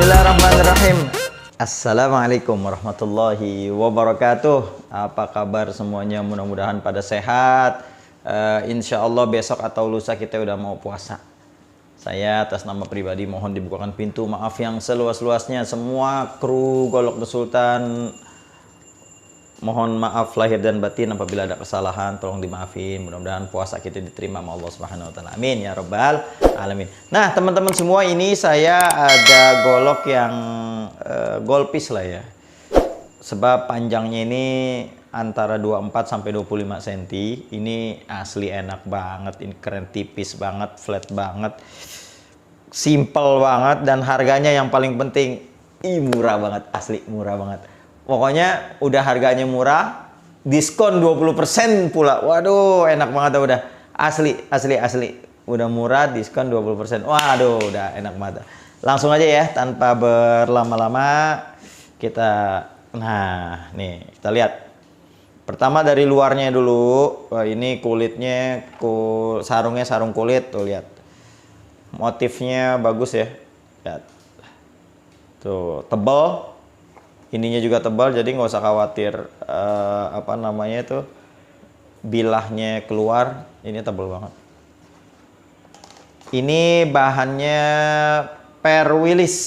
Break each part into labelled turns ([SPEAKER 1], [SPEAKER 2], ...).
[SPEAKER 1] Bismillahirrahmanirrahim. Assalamualaikum warahmatullahi wabarakatuh. Apa kabar semuanya? Mudah-mudahan pada sehat. Insya Allah besok atau lusa kita udah mau puasa. Saya atas nama pribadi mohon dibukakan pintu maaf yang seluas-luasnya. Semua kru Golok The Sultan mohon maaf lahir dan batin apabila ada kesalahan, tolong dimaafin. Mudah-mudahan puasa kita diterima sama Allah Subhanahu wa taala. Amin ya rabbal alamin. Nah, teman-teman semua, ini saya ada golok yang golpis lah ya. Sebab panjangnya ini antara 24 sampai 25 cm. Ini asli enak banget, ini keren, tipis banget, flat banget. Simple banget dan harganya yang paling penting, murah banget, asli murah banget. Pokoknya udah harganya murah, diskon 20% pula. Waduh, enak banget udah. Asli. Udah murah, diskon 20%. Waduh, udah enak banget. Langsung aja ya, tanpa berlama-lama kita, nah nih kita lihat. Pertama dari luarnya dulu. Wah, ini kulitnya, sarungnya sarung kulit, tuh lihat. Motifnya bagus ya. Lihat. Tuh, tebal. Ininya juga tebal, jadi nggak usah khawatir apa namanya itu bilahnya keluar. Ini tebal banget. Ini bahannya perwilis.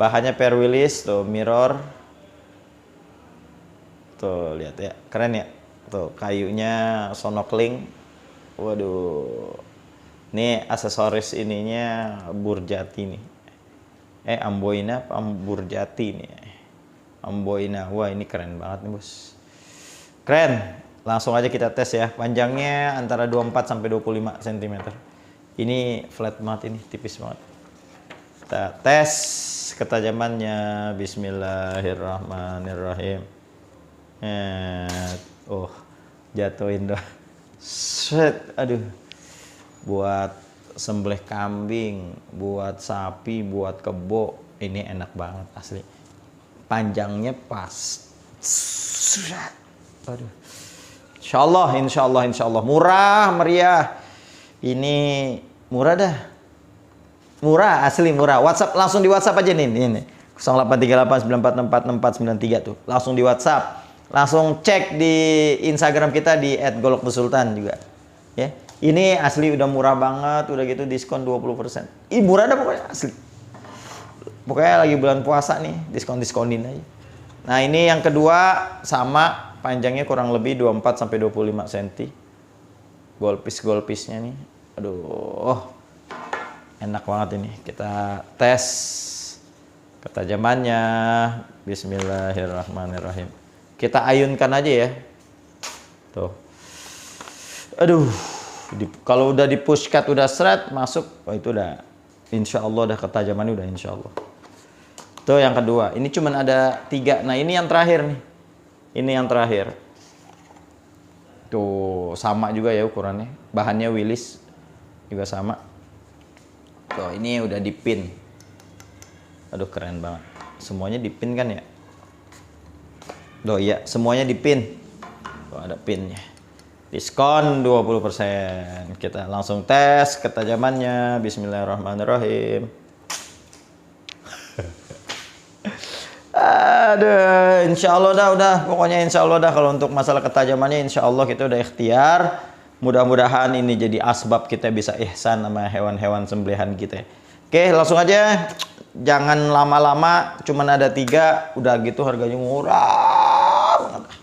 [SPEAKER 1] Bahannya perwilis, tuh mirror. Tuh lihat ya, keren ya. Tuh kayunya sonokling. Waduh. Ini aksesoris ininya Burjati nih. Amboina apa Burjati nih. Amboina. Wah, ini keren banget nih, Bos. Keren. Langsung aja kita tes ya. Panjangnya antara 24 sampai 25 cm. Ini flat banget, ini tipis banget. Kita tes ketajamannya. Bismillahirrahmanirrahim. Jatuhin dah. Set. Aduh. Buat sembelih kambing, buat sapi, buat kebo, ini enak banget asli. Panjangnya pas. Aduh. Insya Allah murah meriah. Ini murah dah. Murah, asli murah. WhatsApp, langsung di WhatsApp aja nih. Ini 083894646493 tuh. Langsung di WhatsApp. Langsung cek di Instagram kita di @golokthesultan juga. Ya. Ini asli udah murah banget, udah gitu diskon 20%. Murah dah pokoknya, asli. Pokoknya lagi bulan puasa nih, diskon-diskonin aja. Nah, ini yang kedua sama, panjangnya kurang lebih 24 sampai 25 cm. Golpis-golpisnya nih. Aduh. Enak banget ini. Kita tes ketajamannya. Bismillahirrahmanirrahim. Kita ayunkan aja ya. Tuh. Aduh. Kalau udah di push cut, udah seret masuk, itu udah insya Allah udah ketajamannya udah insya Allah. Tuh yang kedua, ini cuman ada 3. Nah, ini yang terakhir nih. Ini yang terakhir. Tuh sama juga ya ukurannya. Bahannya Willis juga sama. Tuh ini udah dipin. Aduh keren banget. Semuanya dipin kan ya? Tuh iya, semuanya dipin. Tuh ada pinnya. Diskon 20%. Kita langsung tes ketajamannya. Bismillahirrahmanirrahim. Aduh, insya Allah udah. Pokoknya insya Allah dah. Kalau untuk masalah ketajamannya, insya Allah kita udah ikhtiar. Mudah-mudahan ini jadi asbab kita bisa ihsan sama hewan-hewan sembelihan kita. Oke, langsung aja. Jangan lama-lama. Cuman ada 3. Udah gitu harganya murah banget.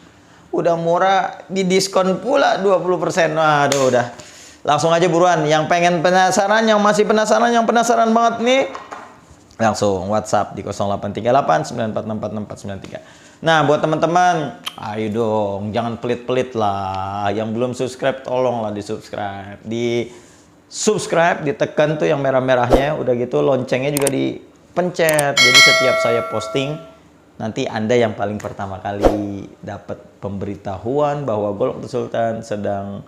[SPEAKER 1] Udah murah, di diskon pula 20%. Waduh, udah. Langsung aja buruan. Yang pengen penasaran, yang masih penasaran, yang penasaran banget nih, langsung WhatsApp di 0838946463. Nah, buat teman-teman, ayo dong, jangan pelit-pelit lah. Yang belum subscribe, tolonglah di-subscribe. Di-subscribe, ditekan tuh yang merah-merahnya. Udah gitu loncengnya juga dipencet. Jadi setiap saya posting, nanti Anda yang paling pertama kali dapat pemberitahuan bahwa Golok The Sultan sedang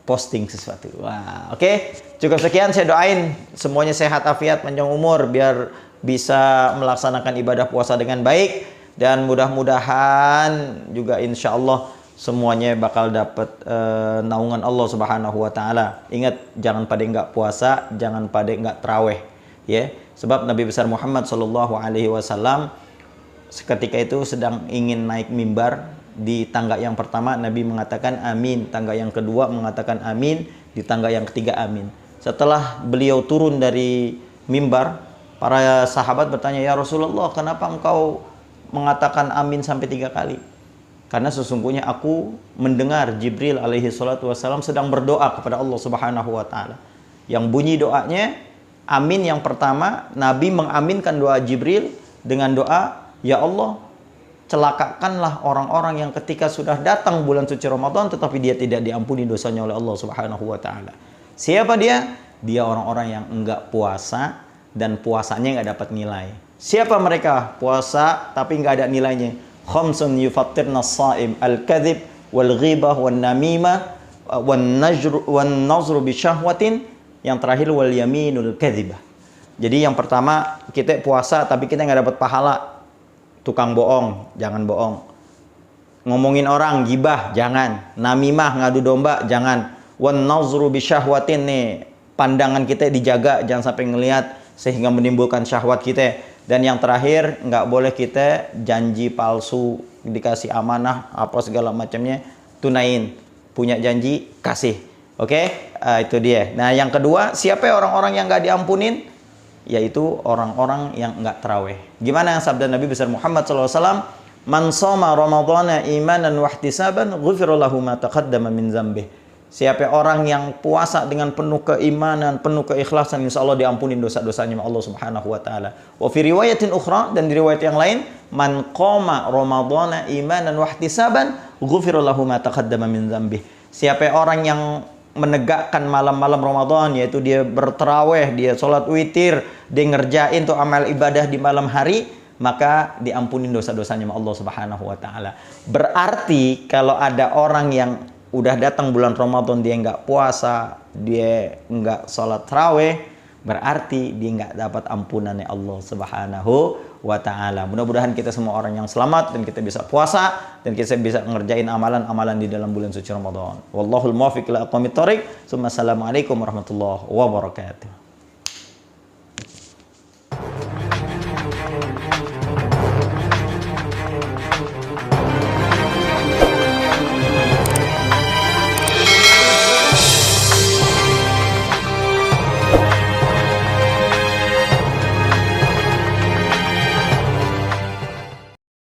[SPEAKER 1] posting sesuatu. Wah, oke. Cukup sekian, saya doain semuanya sehat, afiat, panjang umur biar bisa melaksanakan ibadah puasa dengan baik, dan mudah-mudahan juga insya Allah semuanya bakal dapat naungan Allah Subhanahu wa taala. Ingat, jangan pada nggak puasa, jangan pada nggak traweh, ya. Sebab Nabi besar Muhammad Shallallahu Alaihi Wasallam seketika itu sedang ingin naik mimbar. Di tangga yang pertama Nabi mengatakan amin, tangga yang kedua mengatakan amin, di tangga yang ketiga amin. Setelah beliau turun dari mimbar, para sahabat bertanya, ya Rasulullah, kenapa engkau mengatakan amin sampai 3 kali? Karena sesungguhnya aku mendengar Jibril alaihi salatu wassalam sedang berdoa kepada Allah Subhanahu wa taala. Yang bunyi doanya, amin yang pertama, Nabi mengaminkan doa Jibril dengan doa, ya Allah, celakakanlah orang-orang yang ketika sudah datang bulan suci Ramadan tetapi dia tidak diampuni dosanya oleh Allah Subhanahu wa taala. Siapa dia? Dia orang-orang yang enggak puasa dan puasanya enggak dapat nilai. Siapa mereka? Puasa tapi enggak ada nilainya. Khamsun yufattirna as-shaim al-kadhib wal ghibah wan namimah wan nazru bi syahwatin. Yang terakhir wal yaminul kadhibah. Jadi yang pertama, kita puasa tapi kita enggak dapat pahala. Tukang bohong, jangan bohong. Ngomongin orang, gibah, jangan. Namimah, ngadu domba, jangan. Wan nazru bi syahwatin nih, pandangan kita dijaga, jangan sampai ngelihat sehingga menimbulkan syahwat kita. Dan yang terakhir, nggak boleh kita janji palsu, dikasih amanah, apa segala macamnya, tunain. Punya janji, kasih. Oke? Itu dia. Nah, yang kedua, siapa orang-orang yang nggak diampunin? Yaitu orang-orang yang enggak tarawih. Gimana sabda Nabi besar Muhammad SAW? Man shoma ramadhana imanan wa ihtisaban ghufira lahu ma taqaddama min dzambih. Siapa orang yang puasa dengan penuh keimanan, penuh keikhlasan, insya Allah diampuni dosa-dosanya Allah Subhanahu wa taala. Wa fi riwayatin ukhra, dan di riwayat yang lain, man qama ramadhana imanan wa ihtisaban ghufira lahu ma taqaddama min dzambih. Siapa orang yang menegakkan malam-malam Ramadan, yaitu dia berterawih, dia sholat witir, dia ngerjain tuh amal ibadah di malam hari, maka diampuni dosa-dosanya Allah Subhanahu wa taala. Berarti kalau ada orang yang udah datang bulan Ramadan dia nggak puasa, dia nggak sholat tarawih, berarti dia nggak dapat ampunannya Allah Subhanahu wa taala. Mudah-mudahan kita semua orang yang selamat dan kita bisa puasa dan kita bisa ngerjain amalan-amalan di dalam bulan suci Ramadan. Wallahul muwaffiq ila aqwamit thoriq. Assalamualaikum warahmatullahi wabarakatuh.